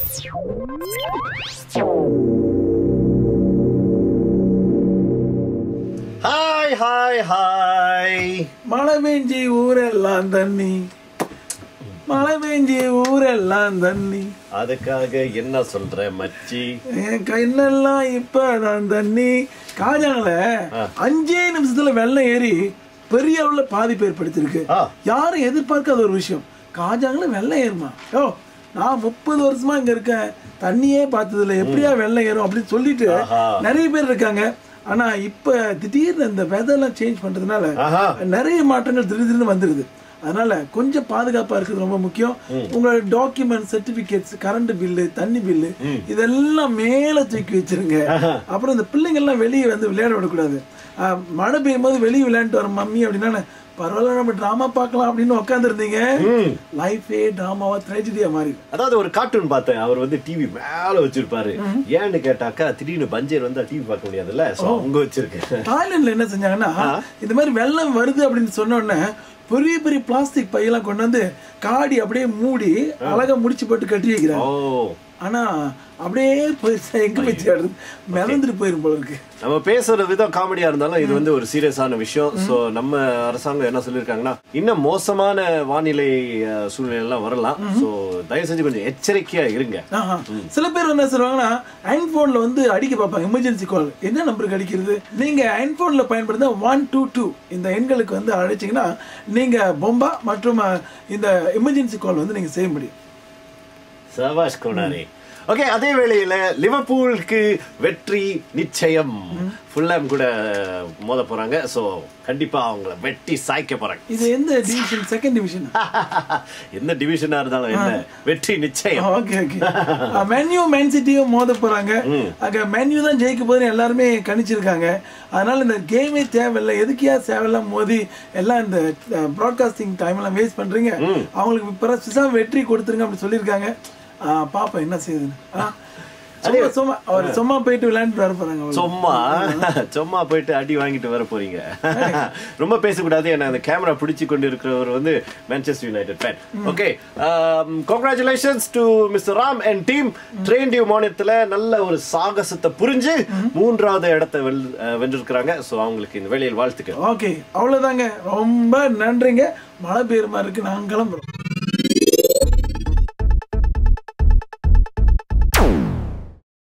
Hi hi hi. மழை பெஞ்சி ஊரெல்லாம் தண்ணி, மழை பெஞ்சி ஊரெல்லாம் தண்ணி. அதுக்காக என்ன சொல்ற மச்சி? என் கையிலெல்லாம் இப்பதான் தண்ணி. காஜாங்கள 5 நிமிஷத்துல வெள்ளம் ஏறி பெரிய அளவுல பாதிப்பு ஏற்படுத்திருக்கு. யாரும் எதிர்பார்க்காத ஒரு விஷயம். காஜாங்கள வெள்ளம் ஏறுமா? ஓ, நான் 30 வருஷமா இங்க இருக்கேன், தண்ணியே பார்த்ததுல எப்படியா வெள்ளம் ஏறும் அப்படின்னு சொல்லிட்டு நிறைய பேர் இருக்காங்க. ஆனா இப்ப திடீர்னு இந்த வெதர்லாம் சேஞ்ச் பண்றதுனால நிறைய மாற்றங்கள் திடீர்னு வந்துருது. அதனால கொஞ்சம் பாதுகாப்பா இருக்கிறது ரொம்ப முக்கியம். உங்களோட டாக்குமெண்ட், சர்டிபிகேட்ஸ், கரண்ட் பில்லு, தண்ணி பில்லு இதெல்லாம் மேல தூக்கி வச்சிருங்க. அப்புறம் இந்த பிள்ளைங்க எல்லாம் வெளியே வந்து விளையாட விடக்கூடாது. மழை பெய்யும் போது வெளியே விளையாண்டு வர மம்மி அப்படின்னா பரவாயில்ல நம்ம டிராமா பார்க்கலாம் அப்படின்னு உட்காந்து இருந்தீங்க. லைஃபே டிராமாவா ட்ராஜடியா மாறி. அதாவது ஒரு கார்ட்டூன் பார்த்தேன். அவர் வந்து டிவி மேல வச்சிருப்பாரு. ஏன்னு கேட்டாக்கா திடீர்னு பஞ்சர் வந்து டிவி பார்க்க முடியாதுல்ல, அங்க வச்சிருக்கேன். தாய்லாந்துல என்ன செஞ்சாங்கன்னா இந்த மாதிரி வெள்ளம் வருது அப்படின்னு சொன்ன உடனே பெரிய பெரிய பிளாஸ்டிக் பையெல்லாம் கொண்டு வந்து காடி அப்படியே மூடி அழகா முடிச்சு போட்டு கட்டி வைக்கிறாங்க. ஆனா அப்படியே போயிடுச்சா, எங்க போய் தேடுறது, மிதந்துட்டு போயிரும் போல இருக்கு. நம்ம பேசுற விதம் காமெடியா இருந்தாலும் இது வந்து ஒரு சீரியஸான விஷயம். சோ நம்ம அரசாங்கம் என்ன சொல்லிருக்காங்கன்னா இன்னும் மோசமான வானிலை சூழ்நிலை எல்லாம் வரலாம். சோ தயவு செஞ்சு கொஞ்சம் எச்சரிக்கையா இருங்க. சில பேர் என்ன சொல்றாங்கன்னா ஐன்போன்ல வந்து அடிக்க பார்ப்பாங்க எமர்ஜென்சி கால். என்ன நம்பருக்கு அடிக்கிறது? நீங்க ஐன்போன்ல பயன்படுத்த 122 இந்த எண்களுக்கு வந்து அழைச்சீங்கன்னா நீங்க பொம்பா மற்றும் இந்த எமர்ஜென்சி கால் வந்து நீங்க செய்ய முடியும். சபாஷ் கோனாரி. ஓகே, அதே வேளையில லிவர்பூலுக்கு வெற்றி நிச்சயம். ஃபுல்லாம் கூட மோத போறாங்க. சோ கண்டிப்பா அவங்கள வெட்டி சாய்க்க போறாங்க. இது எந்த டிவிஷன்? Second division. எந்த டிவிஷனா இருந்தாலும் என்ன, வெற்றி நிச்சயம். Okay okay. மேன்யூ மேன் சிட்டியும் மோத போறாங்க. அங்க மேன்யூ தான் ஜெயிக்க போகுதுன்னு எல்லாருமே கணிச்சிருக்காங்க. அதனால இந்த கேமே தேவையில்லை, எதுக்கியா தேவையில்லாம் மோதி எல்லாம் இந்த ப்ராட்காஸ்டிங் டைம் எல்லாம் வேஸ்ட் பண்றீங்க, அவங்களுக்கு பிரச்சனை வெற்றி கொடுத்துருங்க அப்படின்னு சொல்லியிருக்காங்க. பாப்பா என்ன செய்யுதுன்னு. சும்மா போயிட்டு விளையாண்டு வர போறாங்க. சும்மா போயிட்டு அடி வாங்கிட்டு வர போறீங்க. ரொம்ப பேசக்கூடாது. ஏன்னா அந்த கேமரா பிடிச்சு கொண்டு இருக்கிறவர் வந்து Manchester United fan. Okay, congratulations to mister Ram and team. Train due மாநிலத்துல நல்ல ஒரு சாகசத்தை புரிஞ்சு 3வது இடத்தை வென்றிருக்கிறாங்க. ஸோ அவங்களுக்கு இந்த வேலையில் வாழ்த்துக்கள். ஓகே, அவ்வளவுதாங்க. ரொம்ப நன்றிங்க. மழை பெய்யுற மாதிரி இருக்கு, நாங்க கிளம்புறோம்.